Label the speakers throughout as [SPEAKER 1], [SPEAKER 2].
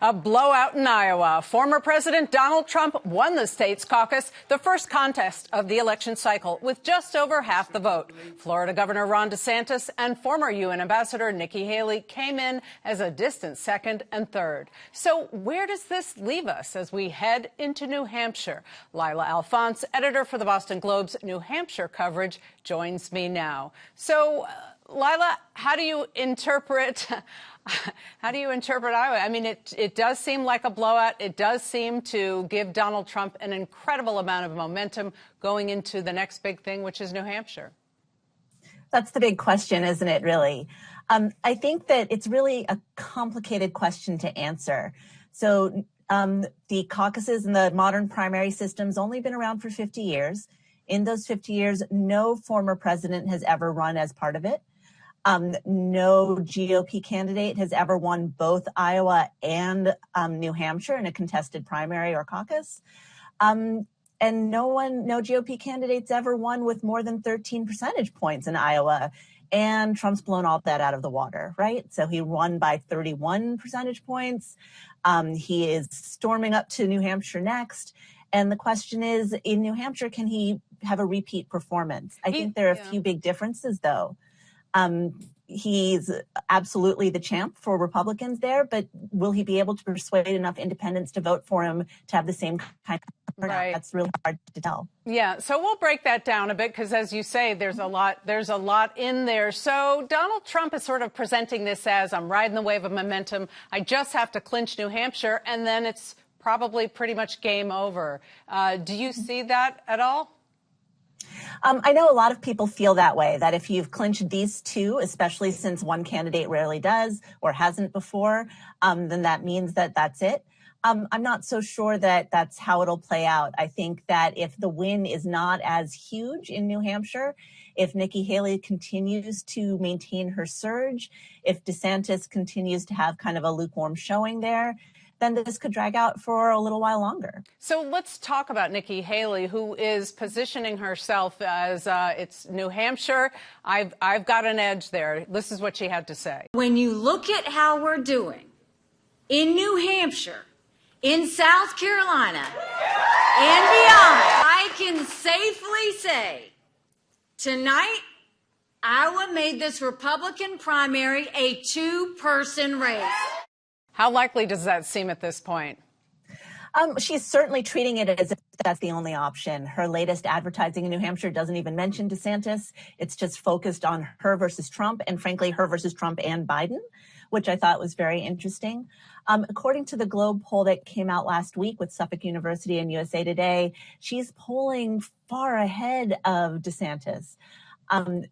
[SPEAKER 1] A blowout in Iowa. Former President Donald Trump won the state's caucus, the first contest of the election cycle, with just over half the vote. Florida Governor Ron DeSantis and former UN Ambassador Nikki Haley came in as a distant second and third. So where does this leave us as we head into New Hampshire? Lila Alphonse, editor for the Boston Globe's New Hampshire coverage, joins me now. So, Lila, how do you interpret Iowa? I mean, it does seem like a blowout. It does seem to give Donald Trump an incredible amount of momentum going into the next big thing, which is New Hampshire.
[SPEAKER 2] That's the big question, isn't it, really? I think that it's really a complicated question to answer. So the caucuses and the modern primary system's only been around for 50 years. In those 50 years, no former president has ever run as part of it. No GOP candidate has ever won both Iowa and New Hampshire in a contested primary or caucus. And no GOP candidates ever won with more than 13 percentage points in Iowa. And Trump's blown all that out of the water, right? So he won by 31 percentage points. He is storming up to New Hampshire next. And the question is, in New Hampshire, can he have a repeat performance? I think there are a few big differences, though. He's absolutely the champ for Republicans there, but will he be able to persuade enough independents to vote for him to have the same kind of turnout? Right. That's really hard to tell.
[SPEAKER 1] Yeah, so we'll break that down a bit because, as you say, there's a lot in there. So Donald Trump is sort of presenting this as, I'm riding the wave of momentum. I just have to clinch New Hampshire, and then it's probably pretty much game over. Do you see that at all?
[SPEAKER 2] I know a lot of people feel that way, that if you've clinched these two, especially since one candidate rarely does or hasn't before, then that means that that's it. I'm not so sure that that's how it'll play out. I think that if the win is not as huge in New Hampshire, if Nikki Haley continues to maintain her surge, if DeSantis continues to have kind of a lukewarm showing there, then this could drag out for a little while longer.
[SPEAKER 1] So let's talk about Nikki Haley, who is positioning herself as it's New Hampshire. I've got an edge there. This is what she had to say.
[SPEAKER 3] When you look at how we're doing in New Hampshire, in South Carolina, and beyond, I can safely say tonight, Iowa made this Republican primary a two-person race.
[SPEAKER 1] How likely does that seem at this point?
[SPEAKER 2] She's certainly treating it as if that's the only option. Her latest advertising in New Hampshire doesn't even mention DeSantis. It's just focused on her versus Trump, and frankly, her versus Trump and Biden, which I thought was very interesting. According to the Globe poll that came out last week with Suffolk University and USA Today, she's polling far ahead of DeSantis.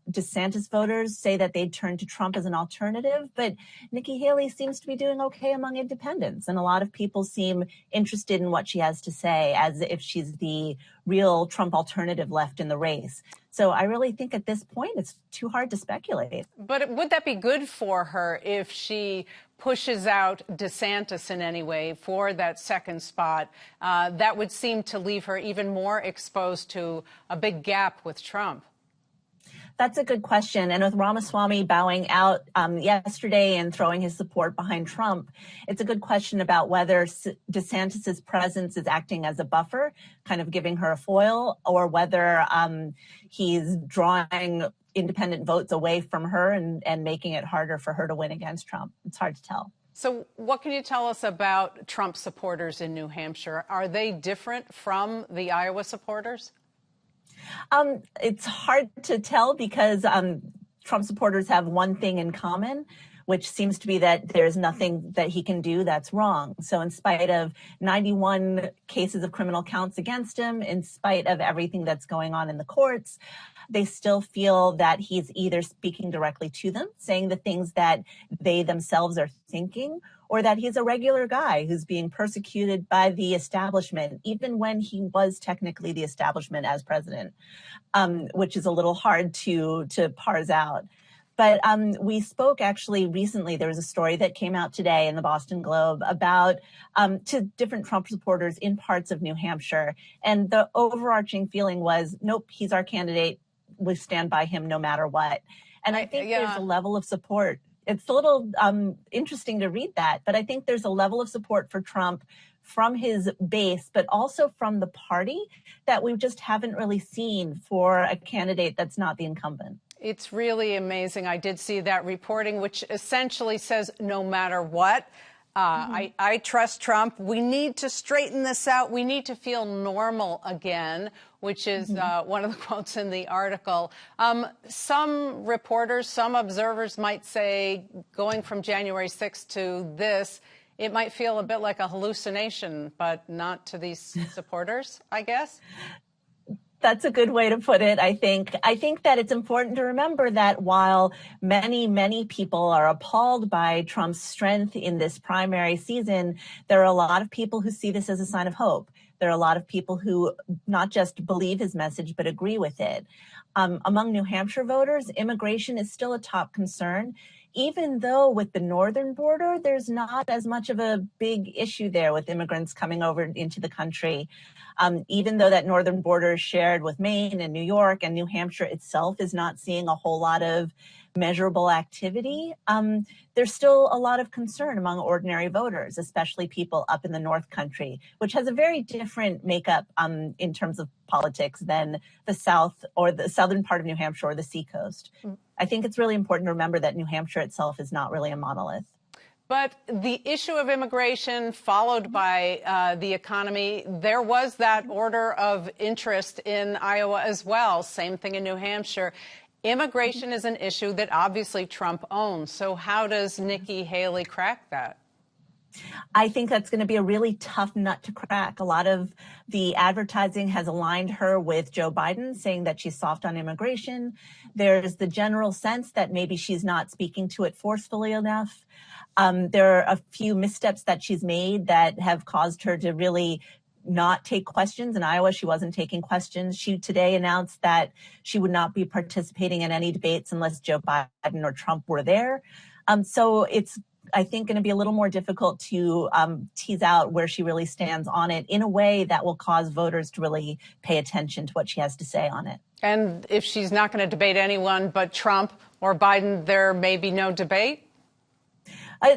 [SPEAKER 2] DeSantis voters say that they'd turn to Trump as an alternative, but Nikki Haley seems to be doing okay among independents. And a lot of people seem interested in what she has to say, as if she's the real Trump alternative left in the race. So I really think at this point, it's too hard to speculate.
[SPEAKER 1] But would that be good for her if she pushes out DeSantis in any way for that second spot? That would seem to leave her even more exposed to a big gap with Trump.
[SPEAKER 2] That's a good question. And with Ramaswamy bowing out yesterday and throwing his support behind Trump, it's a good question about whether DeSantis's presence is acting as a buffer, kind of giving her a foil, or whether he's drawing independent votes away from her and making it harder for her to win against Trump. It's hard to tell.
[SPEAKER 1] So what can you tell us about Trump supporters in New Hampshire? Are they different from the Iowa supporters?
[SPEAKER 2] It's hard to tell because Trump supporters have one thing in common, which seems to be that there's nothing that he can do that's wrong. So in spite of 91 cases of criminal counts against him, in spite of everything that's going on in the courts, they still feel that he's either speaking directly to them, saying the things that they themselves are thinking, or that he's a regular guy who's being persecuted by the establishment, even when he was technically the establishment as president, which is a little hard to parse out. But we spoke actually recently. There was a story that came out today in the Boston Globe about to different Trump supporters in parts of New Hampshire. And the overarching feeling was, nope, he's our candidate. We stand by him no matter what. And I think there's a level of support it's a little interesting to read that, but I think there's a level of support for Trump from his base, but also from the party that we just haven't really seen for a candidate that's not the incumbent.
[SPEAKER 1] It's really amazing. I did see that reporting, which essentially says no matter what, I trust Trump. We need to straighten this out. We need to feel normal again, which is one of the quotes in the article. Some reporters, some observers might say going from January 6th to this, it might feel a bit like a hallucination, but not to these supporters, I guess.
[SPEAKER 2] That's a good way to put it, I think. I think that it's important to remember that while many, many people are appalled by Trump's strength in this primary season, there are a lot of people who see this as a sign of hope. There are a lot of people who not just believe his message, but agree with it. Among New Hampshire voters, immigration is still a top concern, even though with the northern border, there's not as much of a big issue there with immigrants coming over into the country. Even though that northern border is shared with Maine and New York, and New Hampshire itself is not seeing a whole lot of measurable activity, there's still a lot of concern among ordinary voters, especially people up in the North Country, which has a very different makeup in terms of politics than the South or the southern part of New Hampshire or the Seacoast. I think it's really important to remember that New Hampshire itself is not really a monolith.
[SPEAKER 1] But the issue of immigration followed by the economy, there was that order of interest in Iowa as well. Same thing in New Hampshire. Immigration is an issue that obviously Trump owns. So how does Nikki Haley crack that?
[SPEAKER 2] I think that's going to be a really tough nut to crack. A lot of the advertising has aligned her with Joe Biden, saying that she's soft on immigration. There's the general sense that maybe she's not speaking to it forcefully enough. There are a few missteps that she's made that have caused her to really not take questions. In Iowa, she wasn't taking questions. She today announced that she would not be participating in any debates unless Joe Biden or Trump were there. So it's, I think, going to be a little more difficult to tease out where she really stands on it in a way that will cause voters to really pay attention to what she has to say on it.
[SPEAKER 1] And if she's not going to debate anyone but Trump or Biden, there may be no debate?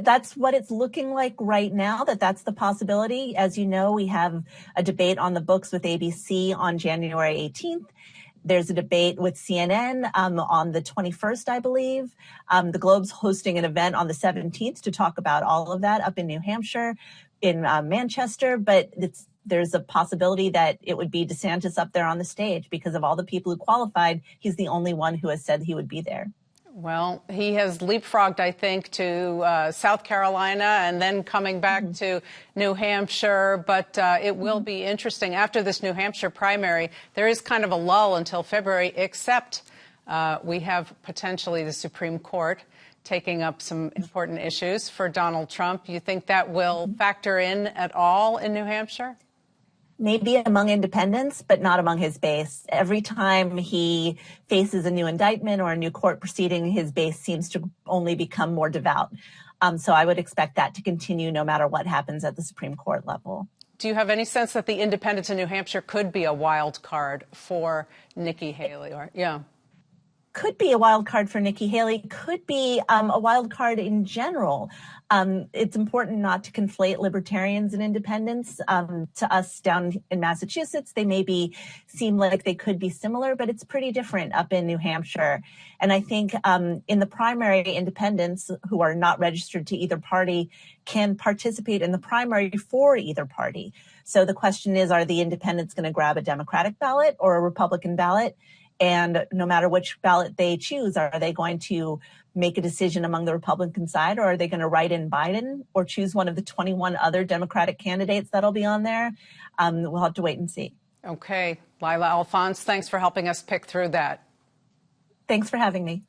[SPEAKER 2] That's what it's looking like right now, that's the possibility. As you know, we have a debate on the books with ABC on January 18th. There's a debate with CNN on the 21st, I believe. The Globe's hosting an event on the 17th to talk about all of that up in New Hampshire, in Manchester. But there's a possibility that it would be DeSantis up there on the stage because of all the people who qualified. He's the only one who has said he would be there.
[SPEAKER 1] Well, he has leapfrogged, I think, to South Carolina and then coming back to New Hampshire. But it will be interesting. After this New Hampshire primary, there is kind of a lull until February, except we have potentially the Supreme Court taking up some important issues for Donald Trump. You think that will factor in at all in New Hampshire?
[SPEAKER 2] Maybe among independents, but not among his base. Every time he faces a new indictment or a new court proceeding, his base seems to only become more devout. So I would expect that to continue no matter what happens at the Supreme Court level.
[SPEAKER 1] Do you have any sense that the independents in New Hampshire could be a wild card for Nikki Haley? Could be
[SPEAKER 2] a wild card for Nikki Haley, could be a wild card in general. It's important not to conflate libertarians and independents. To us down in Massachusetts, they maybe seem like they could be similar, but it's pretty different up in New Hampshire. And I think in the primary, independents who are not registered to either party can participate in the primary for either party. So the question is, are the independents going to grab a Democratic ballot or a Republican ballot? And no matter which ballot they choose, are they going to make a decision among the Republican side, or are they going to write in Biden or choose one of the 21 other Democratic candidates that'll be on there? We'll have to wait and see.
[SPEAKER 1] Okay. Lila Alphonse, thanks for helping us pick through that.
[SPEAKER 2] Thanks for having me.